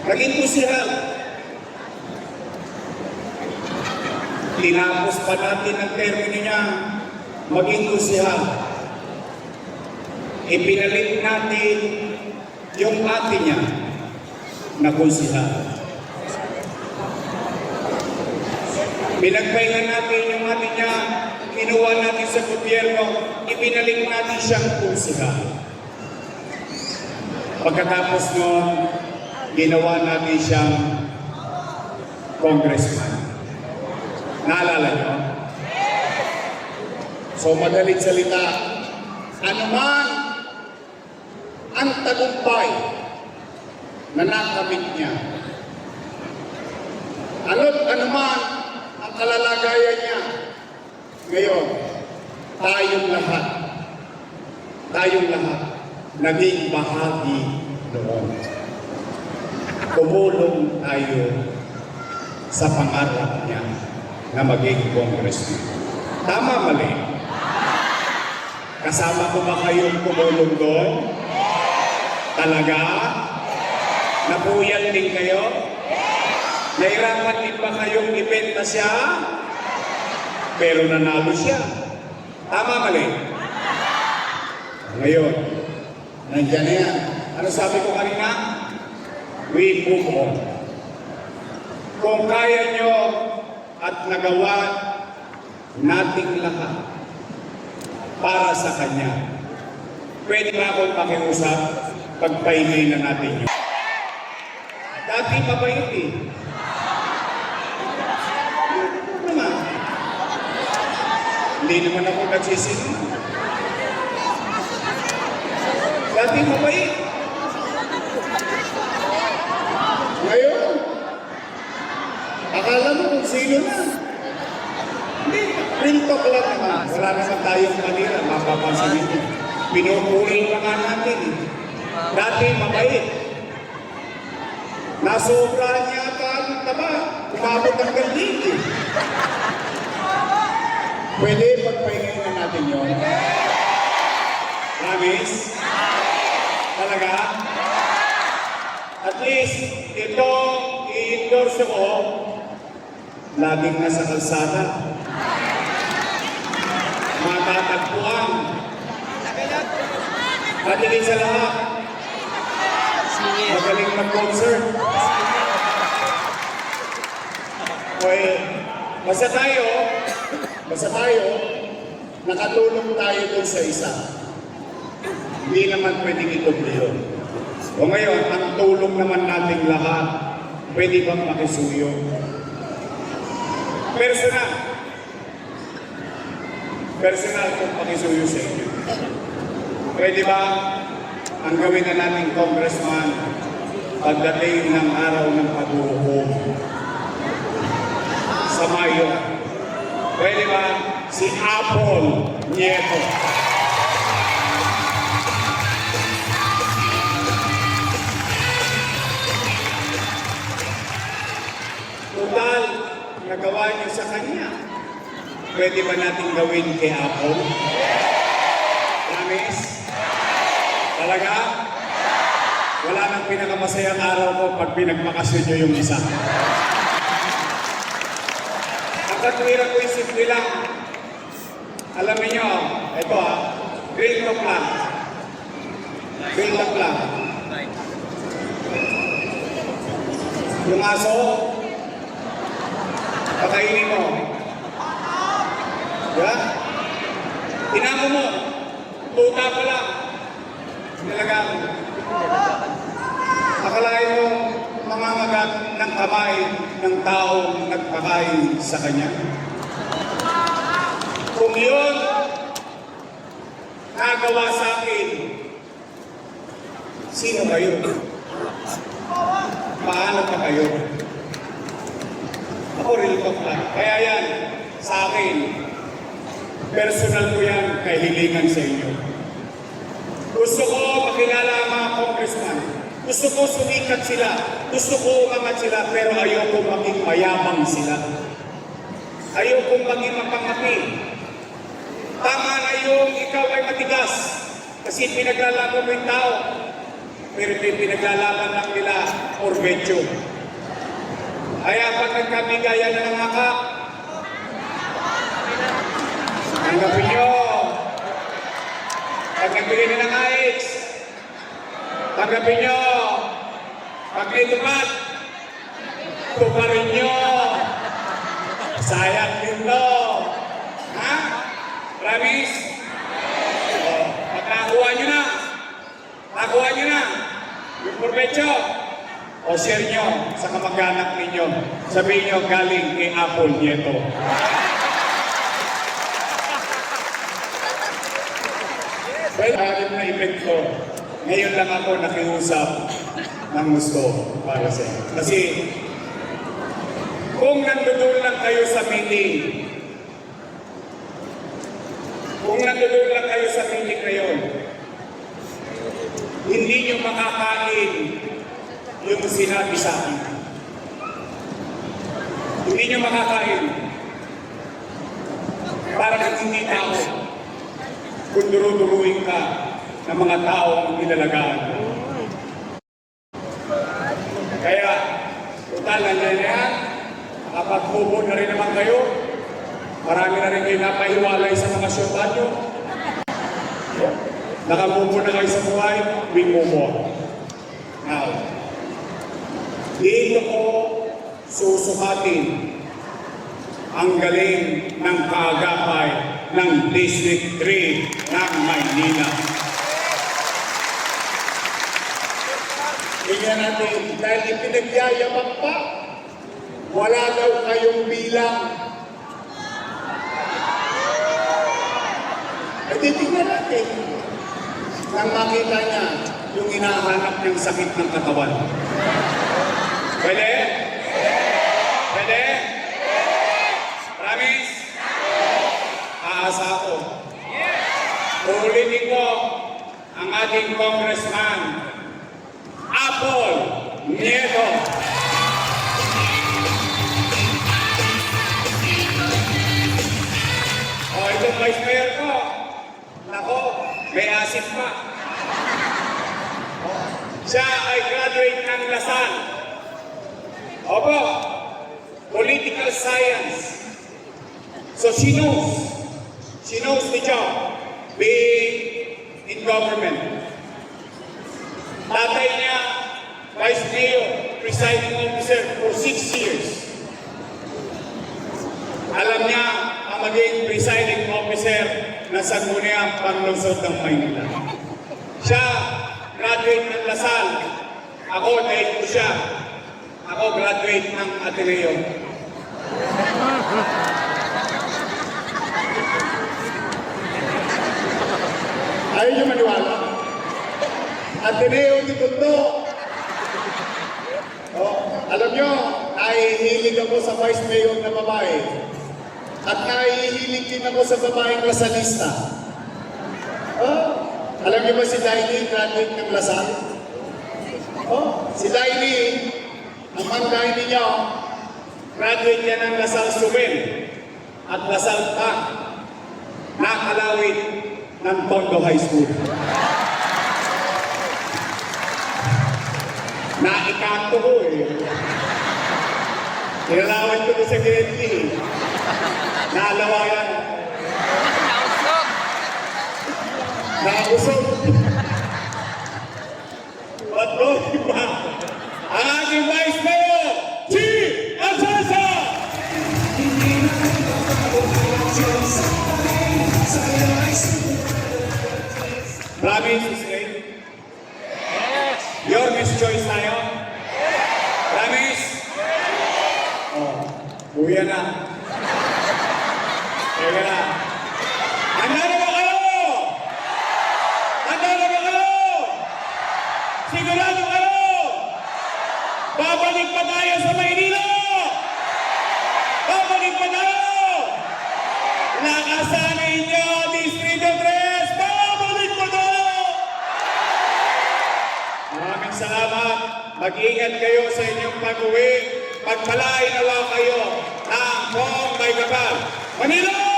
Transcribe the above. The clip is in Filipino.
Naging kusihal. Tinapos pa natin ang termino niya, maging kusihal. Ipinalit natin yung ate niya na kusihal. Pinagpahinga natin yung ate niya, kinuha natin sa gobyerno, ipinalit natin siyang kusihal. Pagkatapos noon, ginawa natin siyang congressman. Naalala niyo? So madalit salita, anuman ang tagumpay na nakamit niya, anuman ang kalalagayan niya, ngayon, tayong lahat, naging bahagi noon. Tumulong tayo sa pangarap niya na maging congressman. Tama, mali? Kasama ko ba kayong tumulong doon? Talaga? Napuyan din kayo? Nahirapan din ba kayong ibenta siya? Pero nanalo siya. Tama, mali? Ngayon, nandiyan na yan. Ano sabi ko kanina? We move on. Kung kaya nyo at nagawa nating lahat para sa Kanya, pwede ba akong pakiusap? Pagpahingay na natin yun. Dati mabait eh. Hindi naman ako nagsisinungaling. Dati mabait. Ngayon, akala mo kung sino na. Hindi, real talk lang naman. Wala naman tayong manira, mapapansin ito. Pinupuri pa nga natin eh. Dati mabait. Nasobra niya ata ang taba. Umabot ang galing eh. Pwede pagpahingay na natin yun? Promise? Talaga? At least, ito i-endorse ko, laging nasa kalsada. Matatagpuan. At higit sa lahat, magaling mag-concert. Okay, basta tayo, nakatulong tayo dun sa isa. Hindi naman pwedeng ituloy yun. O ngayon, ang tulong naman nating lahat, pwede bang makisuyo? Personal kung makisuyo sa inyo. Pwede ba ang gawin na nating congressman pagdating ng araw ng paghuhukom sa Mayo? Pwede ba si Apple Nieto? Total, nagawa niyo sa kanya. Pwede ba natin gawin kay Apple? Promise? Talaga? Wala nang pinakamasayang araw ko pag pinagmakasyon niyo yung isa. Ang katwira ko yung simple lang. Alam niyo, ito green talk lang. Green talk lang. Yung aso, pakainin mo. Diba? Tinamo mo. Tuta pa lang. Talagang akalain mo mamamagat ng kamay ng taong nagpakain sa kanya. Kung yun nagawa sa akin, sino kayo? Paano pa kayo? Ako real talk lang. Kaya yan, sa akin, personal ko yan, kahilingan sa inyo. Gusto ko makilala ang mga congressman. Gusto ko sumikat sila. Gusto ko umangat sila, pero ayoko maging mayabang sila. Ayoko maging mapangapi. Tama na yung ikaw ay matigas. Kasi pinaglalaban mo yung tao. Pero pinaglalaban lang nila Orbecho. Kaya pag nagkabigayan na ng akak, tanggapin nyo. Pag nagbigay na ng AX, tanggapin nyo. Pag may tupad, tuparin nyo. Sayang din to. Ha? Promise? Pag nakakuha nyo na, yung Orbecho, o share nyo sa kamag-anak ninyo. Sabihin nyo galing kay Apple Nieto. Well, alam na event ko. Ngayon lang ako nakiusap ng gusto para sa inyo. Kasi kung nandoon lang kayo sa meeting, ngayon, hindi nyo makakain yung sinabi sa akin. Hindi nyo makakain. Parang hindi tao. Kung duru-duruin ka ng mga tao ang inalagaan. Kaya, total na yan, nakapagpupo na rin naman kayo. Marami na rin kayo napahiwalay sa mga syota nyo. Nakapupo na kayo sa buhay, we move on. Now, dito ko susukatin ang galing ng kaagapay ng District 3 ng Maynila. Tingnan natin, dahil ipinagyayabang pa, wala daw kayong bilang. At tingnan natin, nang makita niya yung hinahanap ng sakit ng katawan. Pwede? Pwede? Promise? Aasa ako. Ulitin ko ang ating congressman, Apple Nieto. O, itong vice mayor ko. Nako, may asin pa. Siya ay graduate ng Lasal. Opo, political science. So she knows the job, being in government. Tatay niya, vice mayor, presiding officer for 6 years. Alam niya ang maging presiding officer na Sangguniang Panlungsod ng Maynila. Siya, graduate ng Lasal. Ako, dahil ko siya. Ako, graduate ng Ateneo. Ayaw niyo maniwala? Ateneo di Tondo. Oh, alam niyo, nahihilig ako sa vice mayor na babae. At nahihilig din ako sa babaeng Lasalista. Oh, alam niyo ba si Daily, graduate ng Lasal? Oh, si Daily, ang manggahin niyo, graduate niya ng Lasal Suben at Lasal Pa, nakalawit ng Tondo High School. Naikanto ko eh. Tinalawat ko sa Gretli. Naalawayan. Nausog. Ba't ko, diba? Ang ating Vice Mayor, G. Atienza! Promise, Miss Ray? Yes! Your Miss Choice tayo? Yes! Promise? Yes! Oh, buya na. Teka na. Handa na ba kayo? Handa na ba kayo? Sigurado kayo? Babalik pa tayo sa Maynila? Babalik pa tayo? Nakasanay niyo, Distrito 3, babalik pa tayo! Maraming salamat. Mag-ingat kayo sa inyong pag-uwi. Pagpalain nawa kayo ng buong may kapal. Manila!